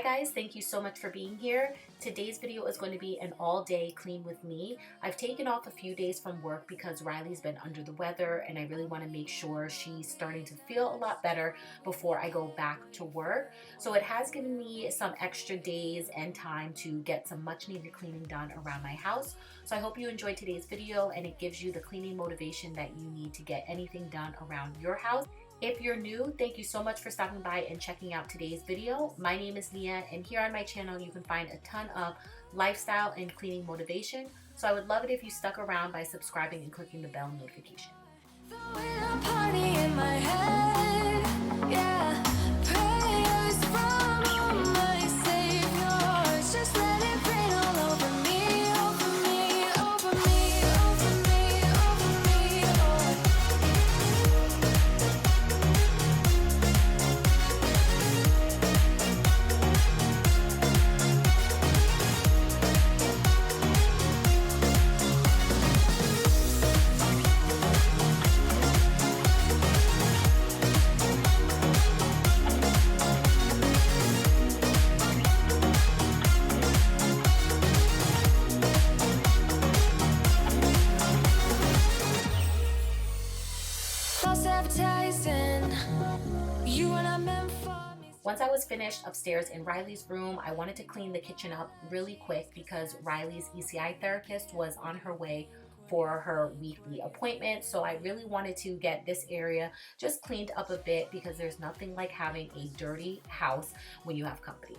Hi guys, thank you so much for being here. Today's video is going to be an all-day clean with me. I've taken off a few days from work because Riley's been under the weather and I really want to make sure she's starting to feel a lot better before I go back to work. So it has given me some extra days and time to get some much needed cleaning done around my house. So I hope you enjoyed today's video and it gives you the cleaning motivation that you need to get anything done around your house. If you're new, thank you so much for stopping by and checking out today's video. My name is Nia, and here on my channel you can find a ton of lifestyle and cleaning motivation. So I would love it if you stuck around by subscribing and clicking the bell notification. Once I was finished upstairs in Riley's room, I wanted to clean the kitchen up really quick because Riley's ECI therapist was on her way for her weekly appointment. So I really wanted to get this area just cleaned up a bit because there's nothing like having a dirty house when you have company.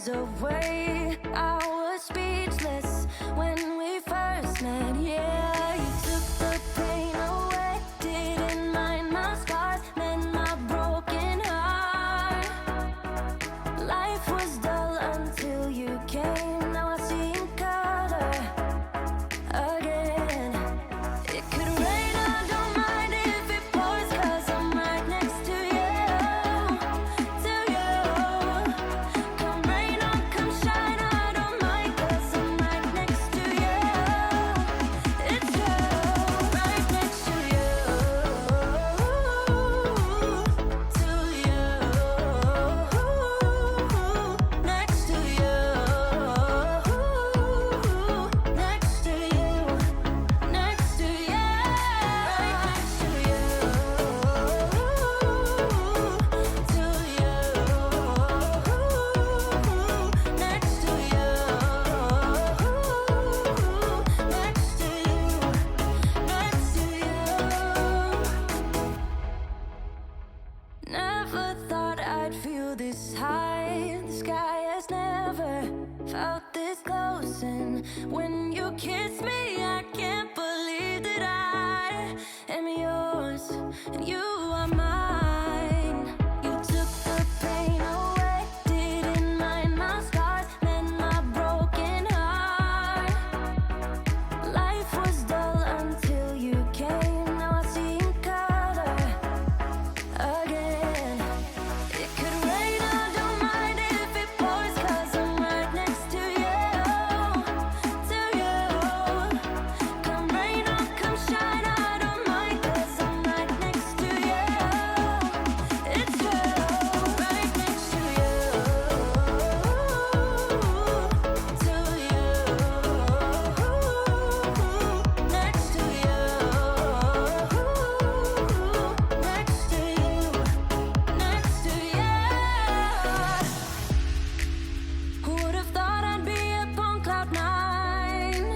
Away, I was speechless when we first met. Yeah, you took the pain away, didn't mind my scars, then my broken heart. Life was dull until you came. Now I see in color again. It could rain, I don't mind if it pours, 'cause I'm right next to you, to you. Come rain on, come shine. Never thought I'd feel this high. The sky has never felt this close, and when you kiss me, I can't believe that I am yours and you are mine. You took the pain away, didn't mind my scars, mend my broken heart. Life was dull until you came. Now I see in color again. It could rain, I don't mind if it pours, 'cause I'm right next to you, to you. Come rain or come shine, I don't mind, 'cause I'm right next to you. It's true, right next to you, to you, next to you, next to you, next to you. Who would have thought I'd be up on cloud nine?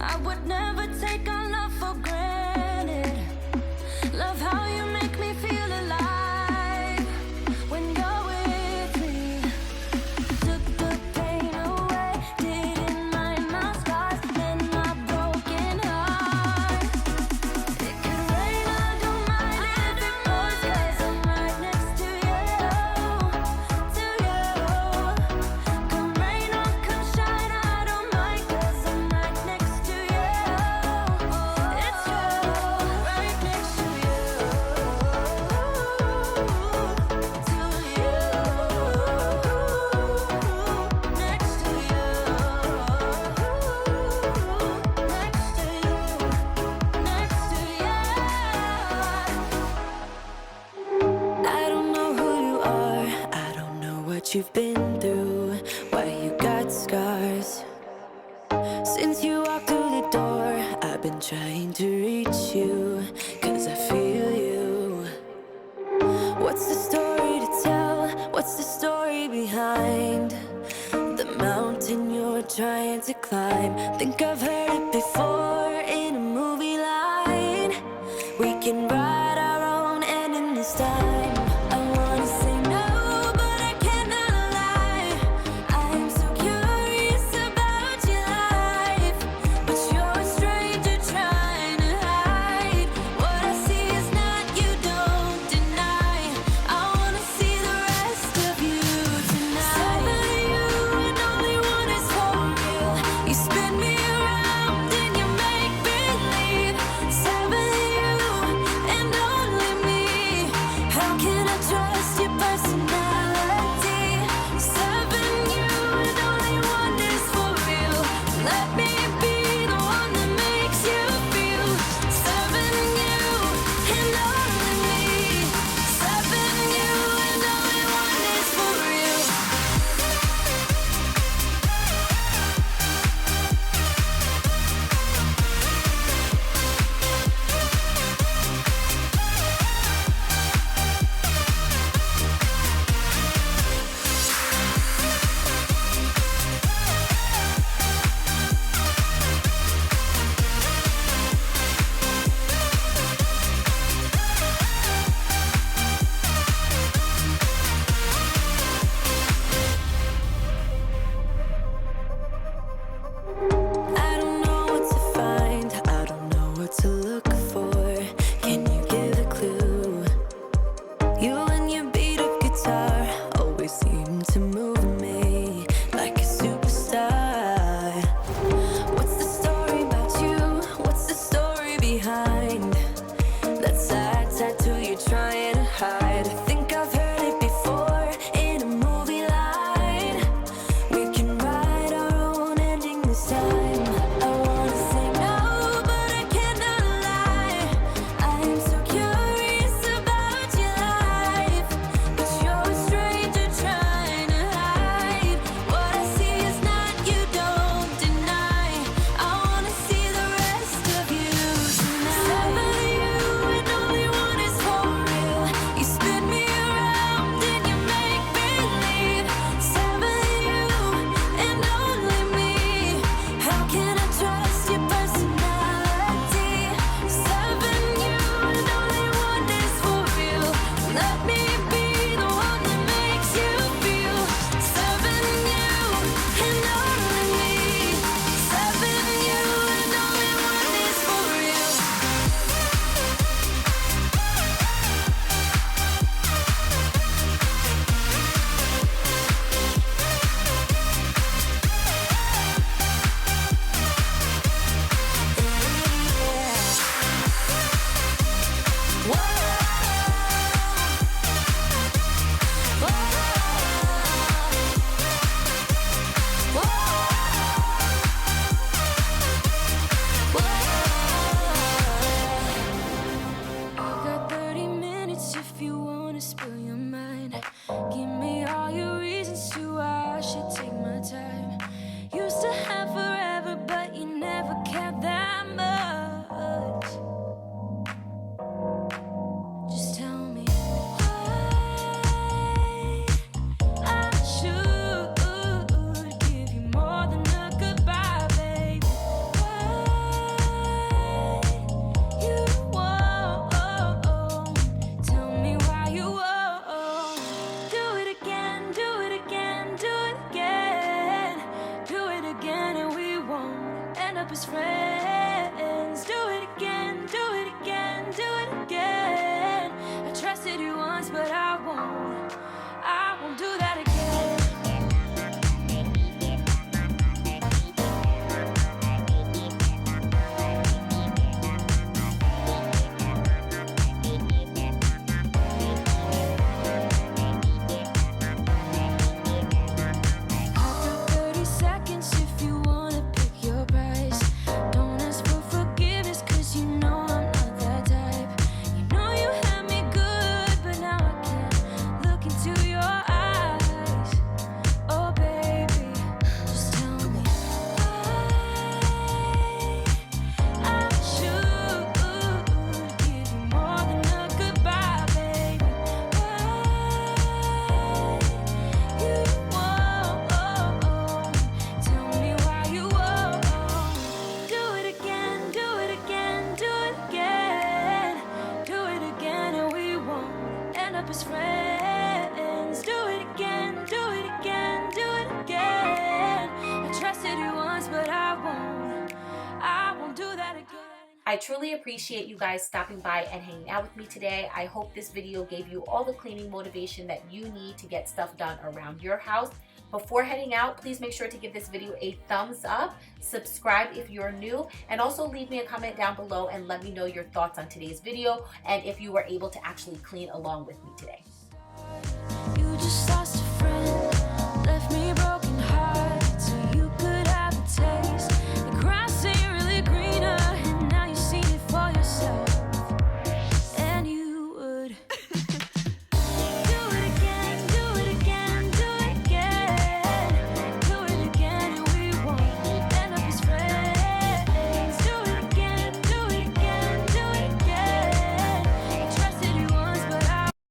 I would never take our love for granted. Love how you make me feel alive when you're with me. Took the pain away, didn't mind my scars, mend my broken heart. It could rain, I don't mind if it pours, 'cause I'm right next to you, to you. Come rain or come shine, I don't mind, 'cause I'm right next to you. It's true, right next to you, to you, next to you, next to you, next to you. I don't know who you are, I don't know what you've been through, why you got scars. Since you walked through the door, I've been trying to reach you, 'cause I feel you. What's the story to tell? What's the story behind the mountain you're trying to climb? Think I've heard it before in a movie line. We can write our own ending this time. I wanna say no, but I cannot lie. I'm so curious about your life, but you're a stranger trying to hide. What I see is not you, don't deny. I wanna see the rest of you tonight. Seven you and only one is for real. You spin me around and you make as friends. Do it again, do it again, do it again. I trusted you once, but I won't do that again. As friends. Do it again, do it again, do it again. I trusted you once, but I won't do that again. I truly appreciate you guys stopping by and hanging out with me today. I hope this video gave you all the cleaning motivation that you need to get stuff done around your house. Before heading out, please make sure to give this video a thumbs up, subscribe if you're new, and also leave me a comment down below and let me know your thoughts on today's video and if you were able to actually clean along with me today.